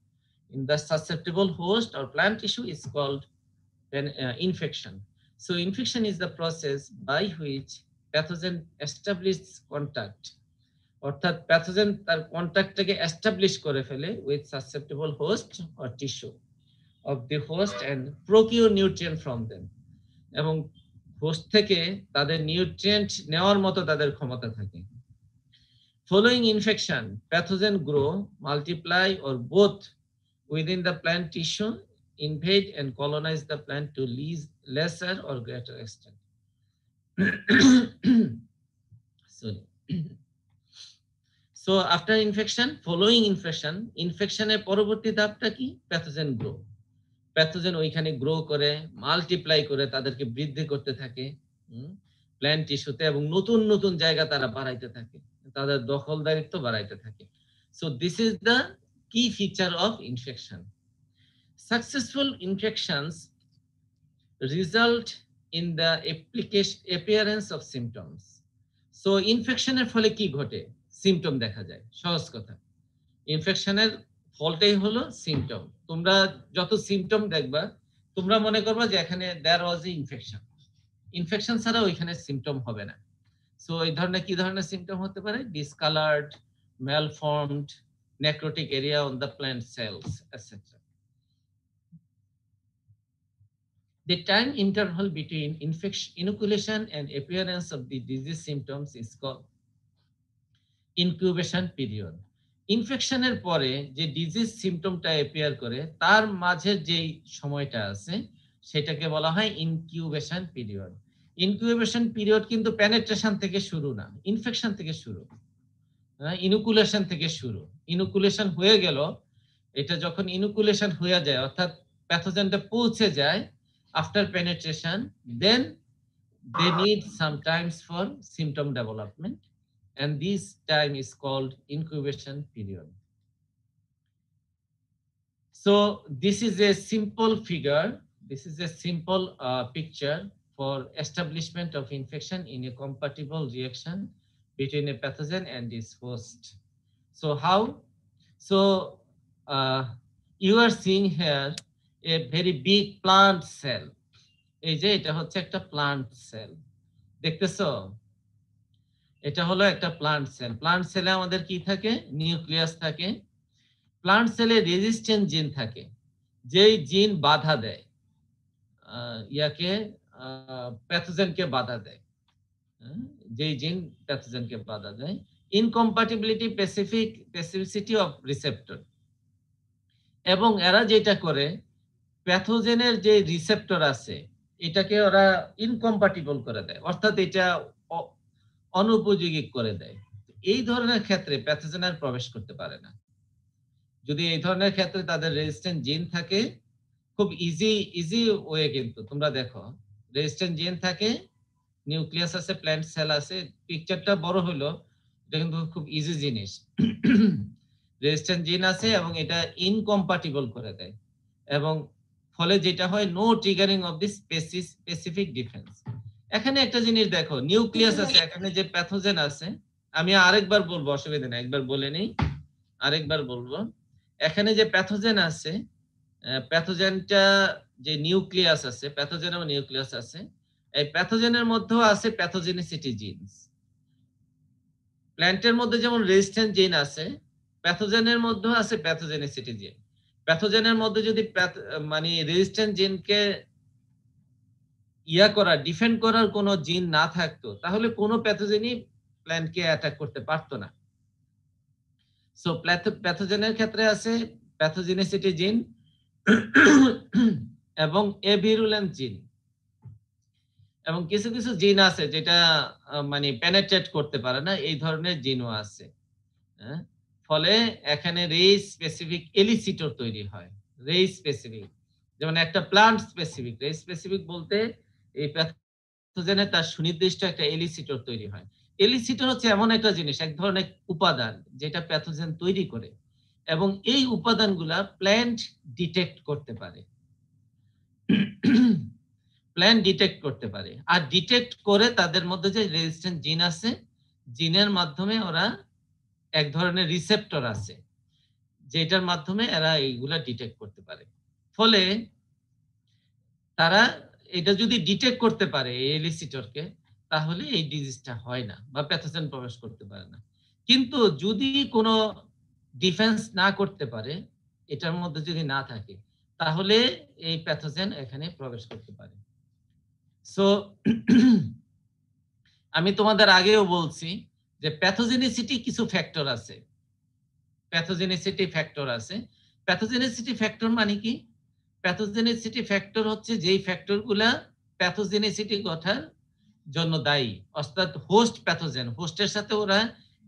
in the susceptible host or plant tissue, is called infection. So infection is the process by which pathogen establish contact, অর্থাৎ pathogen তার কন্টাক্টটাকে establish করে ফেলে with susceptible host or tissue of the host and procure nutrient from them, এবং host থেকে তাদের nutrient নেওয়ার মতো তাদের ক্ষমতা থাকে। Following infection, pathogen grow, multiply, or both within the plant tissue, invade and colonize the plant to lesser or greater extent. Sorry. So after infection, following infection, infection-এর পরবর্তী ধাপটা কি? Pathogen grow. Pathogen ওইখানে grow করে, multiply করে, তাদেরকে বৃদ্ধি করতে থাকে প্ল্যান্ট টিস্যুতে, এবং নতুন নতুন জায়গা তারা বাড়াইতে থাকে, তাদের দখলদারিত্ব বাড়াইতে থাকে। So this is the key feature of infection. Successful infections result in the appearance of symptoms. So ইনফেকশনের ফলে কি ঘটে? সিম্পটম দেখা যায়। সহজ কথা, ইনফেকশনের ফলটাই হলো সিম্পটম। তোমরা যত সিম্পটম দেখবা, তোমরা মনে করবা যে এখানে দেয়ার ওয়াজ এ ইনফেকশন। ইনফেকশন ছাড়া ওইখানে সিম্পটম হবে না। সো এই ধরনের কি ধরনের সিম্পটম হতে পারে? ডিসকালার্ড, malformed, necrotic area on the plant cells, etc. The time interval between inoculation and appearance of the disease symptoms is called incubation period. ইনফেকশনের পরে যে ডিজিজ সিম্পটমটা অ্যাপিয়ার করে, তার মাঝে যে সময়টা আছে সেটাকে বলা হয় ইনকিউবেশন পিরিয়ড। ইনকিউবেশন পিরিয়ড কিন্তু পেনেট্রেশন থেকে শুরু না, ইনফেকশন থেকে শুরু, ইনুকুলেশন থেকে শুরু। ইনুকুলেশন হয়ে গেল, এটা যখন ইনুকুলেশন হয়ে যায়, অর্থাৎ প্যাথোজেনটা পৌঁছে যায় after penetration, then they need some times for symptom development, and this time is called incubation period. So this is a simple figure, this is a simple picture for establishment of infection in a compatible reaction between a pathogen and its host. So how? So you are seeing here a very big plant cell. এই যে এটা হচ্ছে একটা plant sell, দেখতেছো? এটা হলো একটা plant sell. Plant সেলে আমাদের কি থাকে? নিউক্লিয়াস থাকে। প্লান্ট সেলে রেজিস্ট্যান্ট জিন থাকে, যেই জিন বাধা দেয় ইয়াকে, প্যাথোজেনকে বাধা দেয়, যেই জিন প্যাথোজেনকে বাধা দেয়। ইনকম্প্যাটিবিলিটি, স্পেসিফিসিটি অফ রিসেপ্টর, এবং এরা যেটা করে, প্যাথোজেনের যে রিসেপ্টর আছে এটাকে ওরা ইনকম্প্যাটিবল করে দেয়, অর্থাৎ এটা অনুপযোগী করে দেয়। এই ধরনের ক্ষেত্রে প্যাথোজেন আর প্রবেশ করতে পারে না। যদি এই ধরনের ক্ষেত্রে তাদের রেজিস্ট্যান্ট জিন থাকে, খুব ইজি ওয়ে, কিন্তু তোমরা দেখো রেজিস্ট্যান্ট জিন থাকে, নিউক্লিয়াস আছে, প্ল্যান্ট সেল আছে, পিকচারটা বড় হলো, এটা কিন্তু খুব ইজি জিনিস। রেজিস্ট্যান্ট জিন আছে এবং এটা ইনকম্প্যাটিবল করে দেয়, এবং ফলে যেটা হয়, no triggering of the specific defence. এখানে একটা জিনিস দেখো, নিউক্লিয়াস আছে, এখানে যে প্যাথোজেন আছে, আমি আরেকবার বলবো, অসুবিধা নেই, একবার বলে নেই, আরেকবার বলবো। এখানে যে প্যাথোজেন আছে, প্যাথোজেনটা যে নিউক্লিয়াস আছে, প্যাথোজেনের নিউক্লিয়াস আছে, এই প্যাথোজেনের মধ্যেও আছে প্যাথোজেনিসিটি জিনস। প্ল্যান্টের মধ্যে যেমন রেজিস্ট্যান্ট জিন আছে, প্যাথোজেনের মধ্যেও আছে প্যাথোজেনিসিটি জিন। প্যাথোজেনের মধ্যে যদি মানে রেজিস্ট্যান্ট জিনকে ডিফেন্ড করার কোনো জিন না থাকতো, তাহলে কোনো প্যাথোজেনই প্ল্যান্টকে অ্যাটাক করতে পারতো না। সো প্যাথোজেনের ক্ষেত্রে আছে প্যাথোজেনিসিটি জিন এবং এভিরুলেন্ট জিন, এবং কিছু কিছু জিন আছে যেটা মানে পেনেট্রেট করতে পারে না, এই ধরনের জিনও আছে। ফলে এখানে রেস স্পেসিফিক এলিসিটর তৈরি হয়। রেস স্পেসিফিক, যেমন একটা প্লান্ট স্পেসিফিক। রেস স্পেসিফিক বলতে এই প্যাথোজেনে তার সুনির্দিষ্ট একটা এলিসিটর তৈরি হয়। এলিসিটর হচ্ছে এমন একটা জিনিস, এক ধরনের উপাদান যেটা প্যাথোজেন তৈরি করে, এবং এই উপাদানগুলা প্ল্যান্ট ডিটেক্ট করতে পারে। প্ল্যান্ট ডিটেক্ট করতে পারে, আর ডিটেক্ট করে তাদের মধ্যে যে রেজিস্ট্যান্ট জিন আছে, জিনের মাধ্যমে ওরা এক ধরনের রিসেপ্টর আছে যেটার মাধ্যমে এরা এইগুলা ডিটেক্ট করতে পারে। ফলে তারা এটা যদি ডিটেক্ট করতে পারে এই এলিসিটরকে, তাহলে এই ডিজিজটা হয় না বা প্যাথোজেন প্রবেশ করতে পারে না। কিন্তু যদি কোনো ডিফেন্স না করতে পারে, এটার মধ্যে যদি না থাকে, তাহলে এই প্যাথোজেন এখানে প্রবেশ করতে পারে। সো আমি তোমাদের আগেও বলছি যে প্যাথোজেনিসিটি কিছু ফ্যাক্টর আছে। প্যাথোজেনিসিটি ফ্যাক্টর আছে। প্যাথোজেনিসিটি ফ্যাক্টর মানে কি? প্যাথোজেনিসিটি ফ্যাক্টর হচ্ছে যেই ফ্যাক্টরগুলা প্যাথোজেনিসিটি ঘটার জন্য দায়ী, অর্থাৎ হোস্ট প্যাথোজেন, হোস্টের সাথে ওরা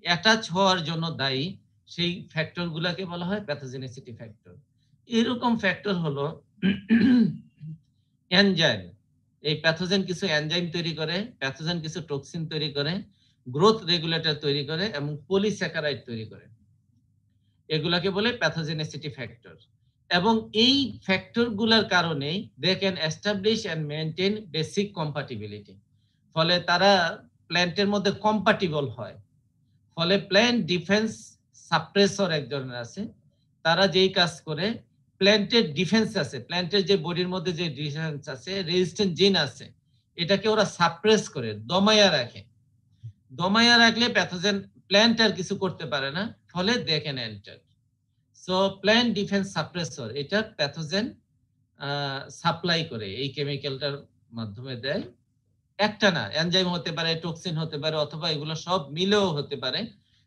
অ্যাটাচ হওয়ার জন্য দায়ী, সেই ফ্যাক্টরগুলোকে বলা হয় প্যাথোজেনিসিটি ফ্যাক্টর। এরকম ফ্যাক্টর হলো এনজাইম। এই প্যাথোজেন কিছু এনজাইম তৈরি করে, প্যাথোজেন কিছু টক্সিন তৈরি করে, গ্রোথ রেগুলেটর তৈরি করে, এবং পলিস্যাকারাইড তৈরি করে। এগুলাকে বলে প্যাথোজেনিসিটি ফ্যাক্টর। এবং এই ফ্যাক্টরগুলোর কারণে they can establish and maintain basic compatibility. ফলে তারা প্ল্যান্টের মধ্যে কম্প্যাটিবল হয়। ফলে প্ল্যান্ট ডিফেন্স সাপ্রেসর এক ধরনের আছে, তারা যেই কাজ করে প্ল্যান্টের ডিফেন্স আছে, প্ল্যান্টের যে বডির মধ্যে যে ডিফেন্স আছে, রেজিস্ট্যান্ট জিন আছে, এটাকে ওরা সাপ্রেস করে দমায়া রাখে। দমায়া রাখলে প্যাথোজেন প্ল্যান্ট আর কিছু করতে পারে না, ফলে they can enter. So plant defence suppressor, এটা প্যাথোজেন সাপ্লাই করে, এই কেমিক্যালটার মাধ্যমে দেয়। একটা না, এনজাইম হতে পারে, টক্সিন হতে পারে, অথবা এগুলো সব মিলেও হতে পারে।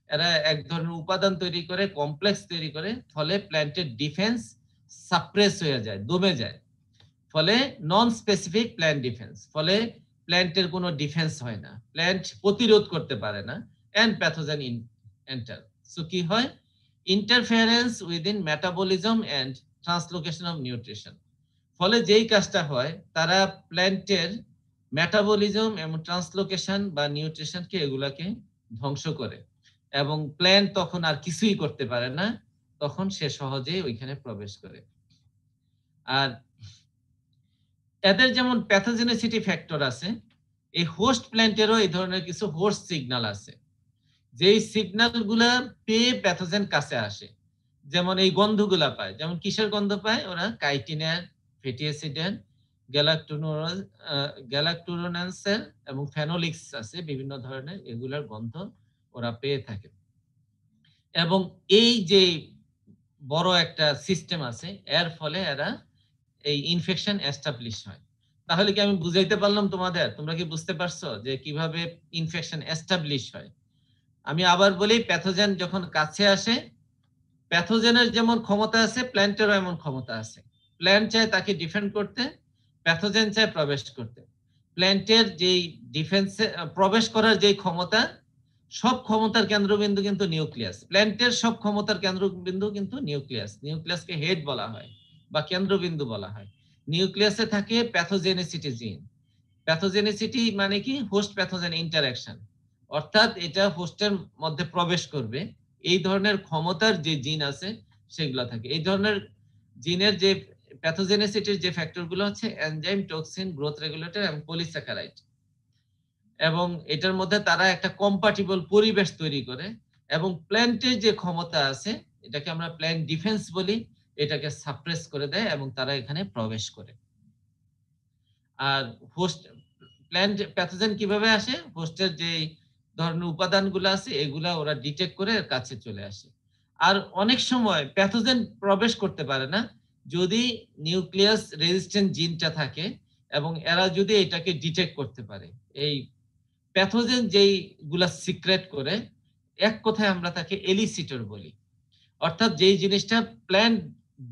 এরা এক ধরনের উপাদান তৈরি করে, কমপ্লেক্স তৈরি করে, ফলে প্ল্যান্টের ডিফেন্স সাপ্রেস হয়ে যায়, দমে যায়। ফলে নন স্পেসিফিক প্ল্যান্ট ডিফেন্স, ফলে প্ল্যান্টের কোনো ডিফেন্স হয় না, প্ল্যান্ট প্রতিরোধ করতে পারে না, এন্ড প্যাথোজেন এন্টার। সো কি হয়? Interference within metabolism and translocation of nutrition. ফলে যেই কাজটা হয়, তারা প্ল্যান্টের মেটাবলিজম এবং ট্রান্সলোকেশন বা নিউট্রিশনকে এগুলাকে ধ্বংস করে, এবং প্ল্যান্ট তখন আর কিছুই করতে পারে না, তখন সে সহজেই ওইখানে প্রবেশ করে। আর এদের যেমন প্যাথোজেনিসিটি ফ্যাক্টর আছে, এই হোস্ট প্ল্যান্টেরও এই ধরনের কিছু হোস্ট সিগন্যাল আছে, যেই সিগন্যালগুলা পেয়ে প্যাথোজেন কাছে আসে। যেমন এই গন্ধগুলা পায়, যেমন কিসের গন্ধ পায় ওরা? কাইটিনের, ফ্যাটি অ্যাসিডের, গ্যালাক্টোরোন্যান্সের এবং ফেনোলিক্স আছে বিভিন্ন ধরনের, এগুলার গন্ধ ওরা পেয়ে থাকে। এবং এই যে বড় একটা সিস্টেম আছে, এর ফলে এরা এই ইনফেকশন এস্টাবলিশ হয়। তাহলে কি আমি বুঝাইতে পারলাম তোমাদের? তোমরা কি বুঝতে পারছো যে কিভাবে ইনফেকশন এস্টাবলিশ হয়? আমি আবার বলি, প্যাথোজেন যখন কাছে আসে, প্যাথোজেনের যেমন ক্ষমতা আছে, প্ল্যান্টেরও এমন ক্ষমতা আছে। প্ল্যান্ট চায় তাকে ডিফেন্ড করতে, প্যাথোজেন চায় প্রবেশ করতে। প্ল্যান্টের যেই ডিফেন্সে প্রবেশ করার যেই ক্ষমতা, সব ক্ষমতার কেন্দ্রবিন্দু কিন্তু নিউক্লিয়াস। প্ল্যান্টের সব ক্ষমতার কেন্দ্রবিন্দু কিন্তু নিউক্লিয়াস। নিউক্লিয়াসকে হেড বলা হয় বা কেন্দ্রবিন্দু বলা হয়। নিউক্লিয়াসে থাকে প্যাথোজেনিসিটি জিন। প্যাথোজেনিসিটি মানে কি? হোস্ট প্যাথোজেন ইন্টারঅ্যাকশন, অর্থাৎ এটা হোস্টের মধ্যে প্রবেশ করবে, এই ধরনের ক্ষমতার যে জিন আছে সেগুলো থাকে। এই ধরনের জিনের যে প্যাথোজেনিসিটির যে ফ্যাক্টরগুলো হচ্ছে এনজাইম, টক্সিন, গ্রোথ রেগুলেটর এবং পলিস্যাকারাইড। এবং এটার মধ্যে তারা একটা কম্প্যাটিবল পরিবেশ তৈরি করে, এবং প্ল্যান্টের যে ক্ষমতা আছে, এটাকে আমরা প্ল্যান্ট ডিফেন্স বলি, এটাকে সাপ্রেস করে দেয় এবং তারা এখানে প্রবেশ করে। আর হোস্ট প্ল্যান্ট প্যাথোজেন কিভাবে আসে? হোস্টের যে ধরনের উপাদানগুলো আছে এগুলা ওরা ডিটেক্ট করে এর কাছে চলে আসে। আর অনেক সময় প্যাথোজেন প্রবেশ করতে পারে না যদি নিউক্লিয়াস রেজিস্ট্যান্ট জিনটা থাকে এবং এরা যদি এটাকে ডিটেক্ট করতে পারে। এই প্যাথোজেন যেইগুলা সিক্রেট করে, এক কথায় আমরা তাকে এলিসিটর বলি, অর্থাৎ যেই জিনিসটা প্ল্যান্ট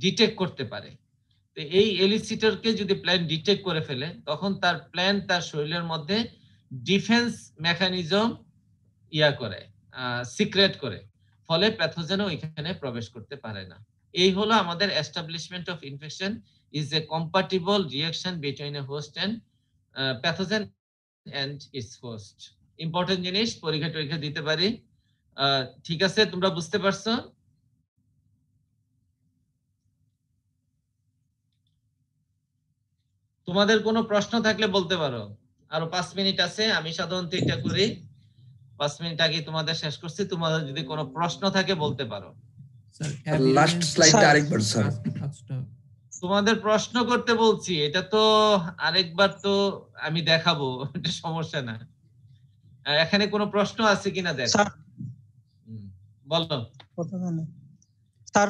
ডিটেক্ট করতে পারে। তো এই এলিসিটরকে যদি প্ল্যান্ট ডিটেক্ট করে ফেলে তখন তার প্ল্যান্ট তার শরীরের মধ্যে ডিফেন্স মেকানিজম করে, সিক্রেট করে, ফলে প্যাথোজেনও এখানে প্রবেশ করতে পারে না। এই হলো আমাদের establishment of infection is a compatible reaction between a host and pathogen and its host. Important জিনিস, পরীক্ষা টরীক্ষা দিতে পারি। ঠিক আছে, তোমরা বুঝতে পারছো? তোমাদের কোনো প্রশ্ন থাকলে বলতে পারো। আরো 5 মিনিট আছে, আমি সাধারণত এটা করি 5 মিনিট আগে তোমাদের শেষ করছি। তোমাদের যদি কোনো প্রশ্ন থাকে বলতে পারো। লাস্ট স্লাইডটা আরেকবার স্যার। তোমাদের প্রশ্ন করতে বলছি, এটা তো আরেকবার তো আমি দেখাবো, এটা সমস্যা না। এখানে কোনো প্রশ্ন আছে কিনা দেখ। বলো sir.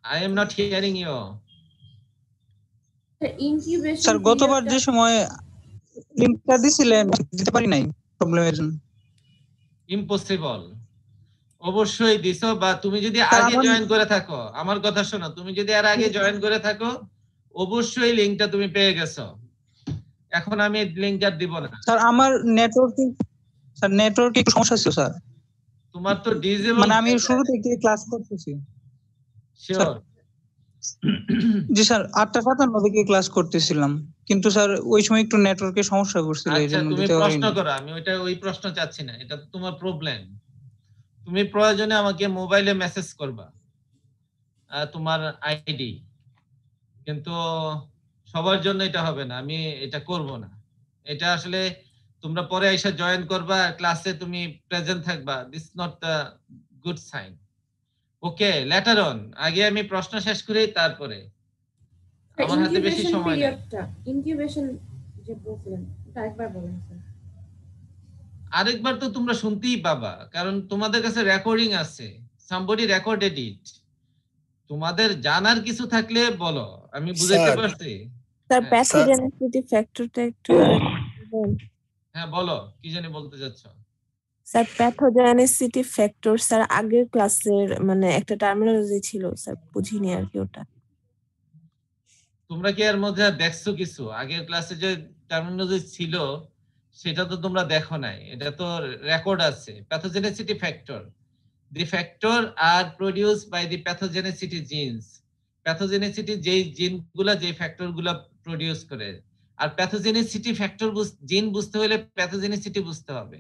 I am not hearing you. Sir গতবার যে সময় লিংকটা দিছিলেন দিতে পারি নাই প্রবলেমের জন্য। ইম্পসিবল। অবশ্যই দিছো, বা তুমি যদি আগে জয়েন করে থাকো, আমার কথা শোনো, তুমি যদি আর আগে জয়েন করে থাকো অবশ্যই লিংকটা তুমি পেয়ে গেছো। এখন আমি লিংক আর দিব না। স্যার আমার নেটওয়ার্কে একটু সমস্যা ছিল স্যার। তোমার তো ডিসেবল, মানে আমি শুরু থেকে ক্লাস করতেছি। শিওর? জি স্যার, 8:57 থেকে ক্লাস করতেছিলাম, কিন্তু স্যার ওই সময় একটু নেটওয়ার্কের সমস্যা করছিল, আচ্ছা, তুমি প্রশ্ন করো, আমি ওই প্রশ্ন চাচ্ছি না, এটা তো তোমার প্রবলেম। তুমি প্রয়োজনে আমাকে মোবাইলে মেসেজ করবা তোমার আইডি, কিন্তু সবার জন্য এটা হবে না, আমি এটা করব না। এটা আসলে তোমরা পরে এসে জয়েন করবা, ক্লাসে তুমি প্রেজেন্ট থাকবা, this not the good sign. Okay, later on. আগে আমি প্রশ্ন শেষ করি, তারপরে আমার হাতে বেশি সময় নেই। ইনকিউবেশন যে বলছিলেন এটা একবার বলেন স্যার। আরেকবার তো তোমরা শুনতেই পাবা, কারণ তোমাদের কাছে রেকর্ডিং আছে, somebody recorded it। তোমাদের জানার কিছু থাকলে বলো, আমি বুঝাতে পারছি? স্যার প্যাথোজেনিসিটি ফ্যাক্টরটা একটু হ্যাঁ বলো, কি জানি বলতে যাচ্ছ? স্যার প্যাথোজেনিসিটি ফ্যাক্টর স্যার আগের ক্লাসের মানে একটা টার্মিনোলজি ছিল স্যার, বুঝিনি আর কি ওটা। তোমরা কি এর মধ্যে দেখছো কিছু? আগের ক্লাসে যে টার্মিনোলজি ছিল সেটা তো তোমরা দেখো নাই, এটা তো রেকর্ড আছে। Pathogenicity factor, the factor are produced by the pathogenicity genes। Pathogenicity যেই জিনগুলা যে ফ্যাক্টরগুলা প্রডিউস করে, আর প্যাথোজেনিসিটি ফ্যাক্টর জিন বুঝতে হলে প্যাথোজেনিসিটি বুঝতে হবে।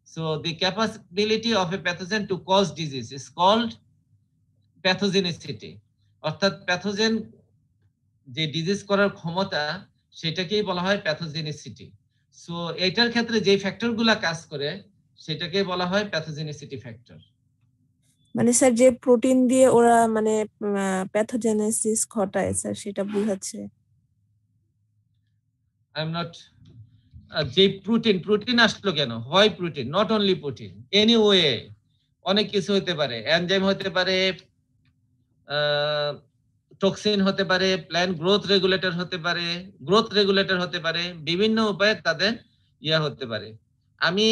So the capability of a pathogen to cause disease is called pathogenicity। অর্থাৎ প্যাথোজেন যে ডিজিজ করার ক্ষমতা, সেটাকেই বলা হয় প্যাথোজেনিসিটি। সো এটার ক্ষেত্রে যে ফ্যাক্টরগুলা কাজ করে সেটাকে বলা হয় প্যাথোজেনিসিটি ফ্যাক্টর। মানে স্যার যে প্রোটিন দিয়ে ওরা মানে প্যাথোজেনেসিস ঘটায় স্যার, সেটা বোঝাচ্ছে। আই এম নট, যে প্রোটিন আসলো কেন? হয় protein, not only protein, anyway অনেক কিছু হতে পারে, এনজাইম হতে পারে, টক্সিন হতে পারে, প্ল্যান্ট গ্রোথ রেগুলেটর হতে পারে, বিভিন্ন উপায়ে তাদের হতে পারে। আমি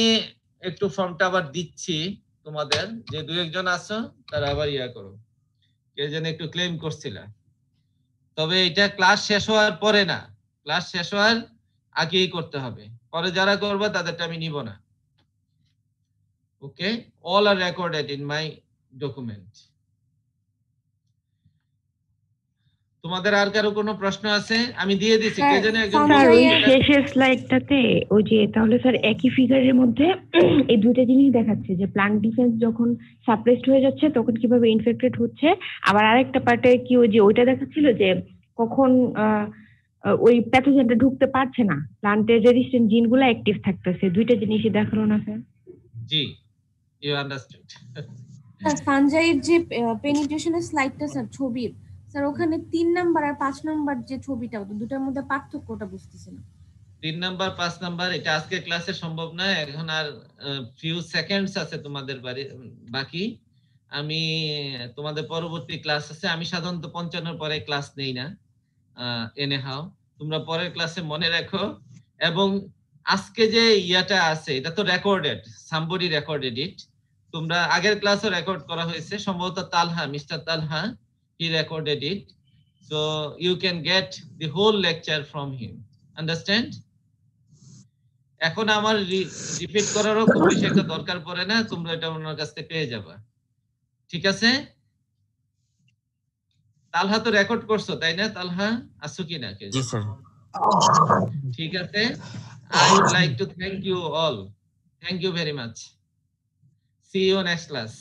একটু ফর্মটা আবার দিচ্ছি তোমাদের, যে দুই একজন আছো তারা আবার করো, কে যেন একটু ক্লেম করছিল। তবে এটা ক্লাস শেষ হওয়ার পরে না, ক্লাস শেষ হওয়ার আগেই করতে হবে, পরে যারা করবে তাদেরটা আমি নিব না। Okay, all are recorded in my document. তোমাদের আর কারো কোনো প্রশ্ন আছে? আমি দিয়ে দিছি, কে যেন একজন স্যার ওই শেষের স্লাইডটাতে ওই যে, তাহলে স্যার একই ফিগারের মধ্যে এই দুইটা জিনিস দেখাচ্ছে যে প্লান্ট ডিফেন্স যখন সাপ্রেসড হয়ে যাচ্ছে তখন কিভাবে ইনফেক্টেড হচ্ছে, আবার আরেকটা পার্টে কি ওই যে ওইটা দেখাচ্ছিল যে কখন ওই প্যাথোজেনটা ঢুকতে পারছে না, প্লান্টের রেজিস্ট্যান্ট জিনগুলো অ্যাক্টিভ থাকতেছে। দুইটা জিনিসই দেখালো না স্যার? জি, ইউ আন্ডারস্ট্যান্ড। স্যার সঞ্জয়ের যে পেনিট্রেশনের স্লাইডটা স্যার ছবির স্যার ওখানে 3 নাম্বার আর 5 নাম্বার যে ছবিটা দুটার মধ্যে পার্থক্যটা বুঝতেছি না। 3 নাম্বার 5 নাম্বার এটা আজকে ক্লাসে সম্ভব না, এখন আর ফিউ সেকেন্ডস আছে তোমাদের বাকি। আমি তোমাদের পরবর্তী ক্লাস আছে, আমি সাধারণত 55 পরে ক্লাস নেই না, এনে হাও তোমরা পরের ক্লাসে মনে রাখো। এবং আজকে যে ইয়াটা আছে এটা তো রেকর্ডেড, সামবডি রেকর্ডেড ইট, তোমরা আগের ক্লাসও রেকর্ড করা হয়েছে, সম্ভবত Talha, mister Talha, he recorded it, so you can get the whole lecture from him, understand? এখন আমার রিপিট করারও খুব বেশি একটা দরকার পড়ে না, তোমরা এটা ওনার কাছ থেকে পেয়ে যাবা, ঠিক আছে? তালহা তো রেকর্ড করছো তাই না? তালহা আসো কি না? জি স্যার। ঠিক আছে, I would like to thank you all. Thank you very much. See you next class.